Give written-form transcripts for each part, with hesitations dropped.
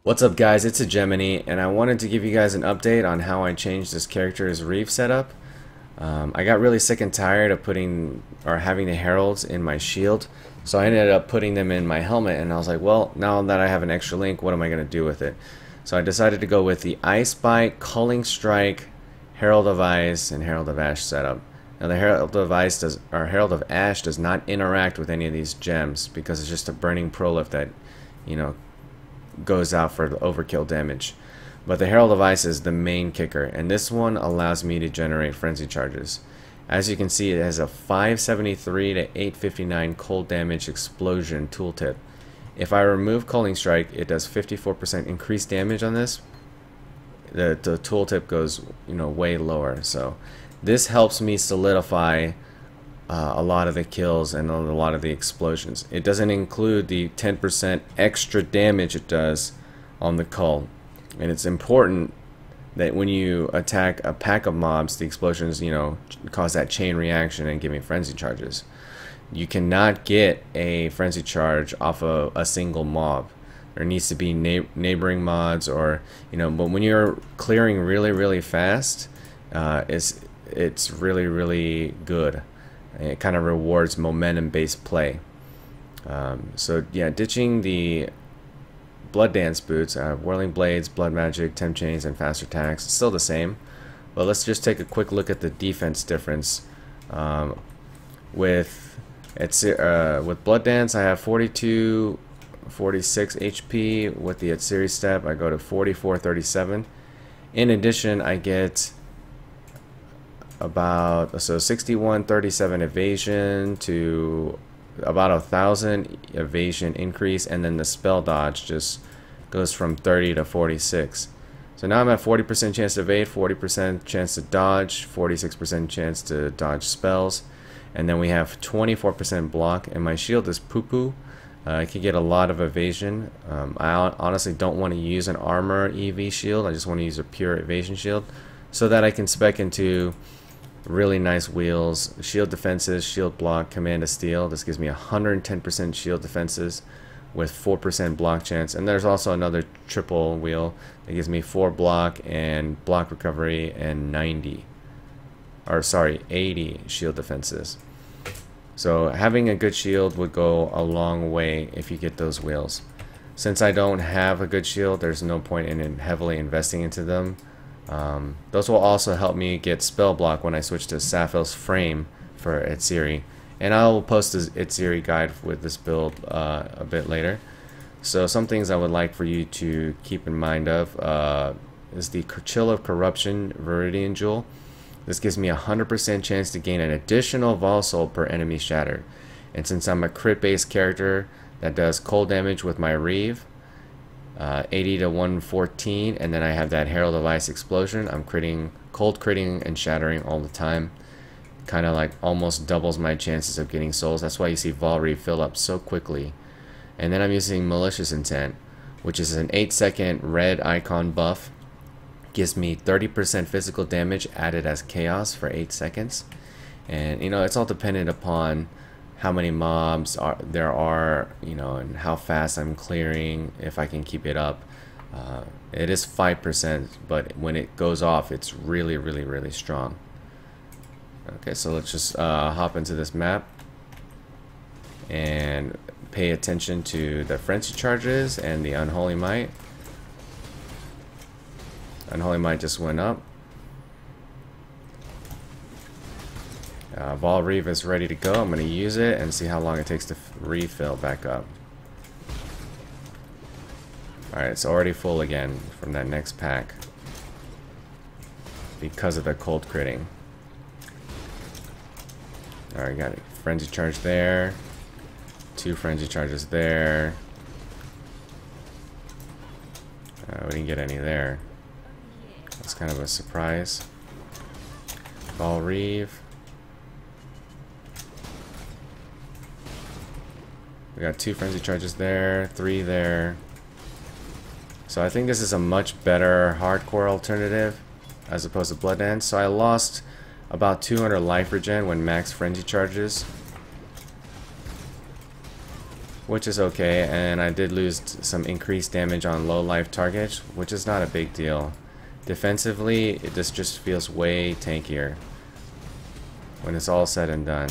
What's up guys, it's a Gemini and I wanted to give you guys an update on how I changed this character's Reave setup. I got really sick and tired of having the heralds in my shield, so I ended up putting them in my helmet, and I was like, well, now that I have an extra link, what am I going to do with it? So I decided to go with the Icebite, Culling Strike, Herald of Ice, and Herald of Ash setup. Now the Herald of Herald of Ash does not interact with any of these gems because it's just a burning prolif that, goes out for the overkill damage. But the Herald of Ice is the main kicker, and this one allows me to generate frenzy charges. As you can see, it has a 573 to 859 cold damage explosion tooltip. If I remove Culling Strike, it does 54% increased damage on this. The tooltip goes way lower, so this helps me solidify a lot of the kills and a lot of the explosions. It doesn't include the 10% extra damage it does on the cull, and it's important that when you attack a pack of mobs, the explosions cause that chain reaction and give me frenzy charges. You cannot get a frenzy charge off of a single mob. There needs to be neighboring mods, or but when you're clearing really fast, it's really good. It kind of rewards momentum based play. So yeah, ditching the Blood Dance boots, Whirling Blades, Blood Magic, Temp Chains, and Fast Attacks. It's still the same, but let's just take a quick look at the defense difference. With Blood Dance, I have 42, 46 HP. With the Series Step, I go to 44, 37. In addition, I get about 61, 37 evasion to about 1,000 evasion increase, and then the spell dodge just goes from 30 to 46. So now I'm at 40% chance to evade, 40% chance to dodge, 46% chance to dodge spells, and then we have 24% block, and my shield is poo-poo. I can get a lot of evasion. I honestly don't want to use an armor EV shield. I just want to use a pure evasion shield so that I can spec into really nice wheels, shield defenses, shield block, command of steel. This gives me 110% shield defenses with 4% block chance, and there's also another triple wheel that gives me 4 block and block recovery and 80 shield defenses. So having a good shield would go a long way if you get those wheels. Since I don't have a good shield, there's no point in heavily investing into them. Those will also help me get spell block when I switch to Saphil's Frame for Itsiri, and I will post this Itsiri guide with this build a bit later. So some things I would like for you to keep in mind of is the Chill of Corruption Viridian Jewel. This gives me a 100% chance to gain an additional Vol Soul per enemy shattered, and since I'm a crit based character that does cold damage with my Reave, 80 to 114, and then I have that Herald of Ice explosion. I'm cold critting and shattering all the time. Kind of like almost doubles my chances of getting souls. That's why you see Vol Reave fill up so quickly. And then I'm using Malicious Intent, which is an 8-second red icon buff. Gives me 30% physical damage added as chaos for 8 seconds. And it's all dependent upon how many mobs there are, and how fast I'm clearing, if I can keep it up. It is 5%, but when it goes off, it's really strong. Okay, so let's just hop into this map and pay attention to the frenzy charges and the Unholy Might. Unholy Might just went up. Vol Reave is ready to go. I'm going to use it and see how long it takes to refill back up. Alright, it's already full again from that next pack because of the cold critting. Alright, got a frenzy charge there. 2 frenzy charges there. We didn't get any there. That's kind of a surprise. Vol Reave. We got 2 frenzy charges there, 3 there. So I think this is a much better hardcore alternative as opposed to Blood Dance. So I lost about 200 life regen when max frenzy charges. which is okay, and I did lose some increased damage on low life targets, which is not a big deal. Defensively, this just feels way tankier when it's all said and done.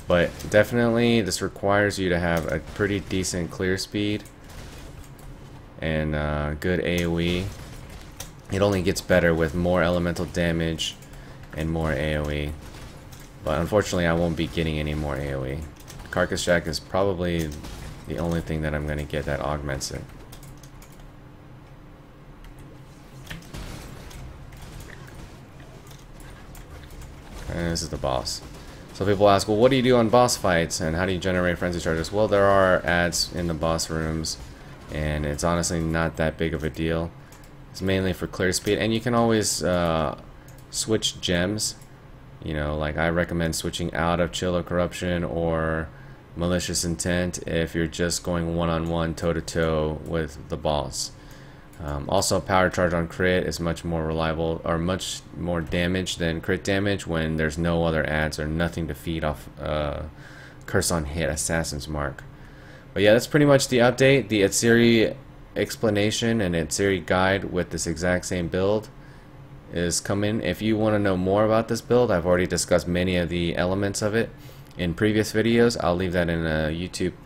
But definitely this requires you to have a pretty decent clear speed and good AoE. It only gets better with more elemental damage and more AoE. But unfortunately I won't be getting any more AoE. Carcass Jack is probably the only thing that I'm going to get that augments it. And this is the boss. So people ask, well, what do you do on boss fights and how do you generate frenzy charges? Well, there are ads in the boss rooms and it's honestly not that big of a deal. It's mainly for clear speed, and you can always switch gems. You know, like I recommend switching out of Chill of Corruption or Malicious Intent if you're just going one-on-one, toe-to-toe with the boss. Also, Power Charge on crit is much more reliable, or much more damage than crit damage when there's no other ads or nothing to feed off Curse on Hit, Assassin's Mark. But yeah, that's pretty much the update. The Atziri explanation and Atziri guide with this exact same build is coming. If you want to know more about this build, I've already discussed many of the elements of it in previous videos. I'll leave that in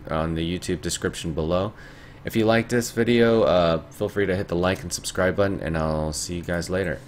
on the YouTube description below. If you like this video, feel free to hit the like and subscribe button, and I'll see you guys later.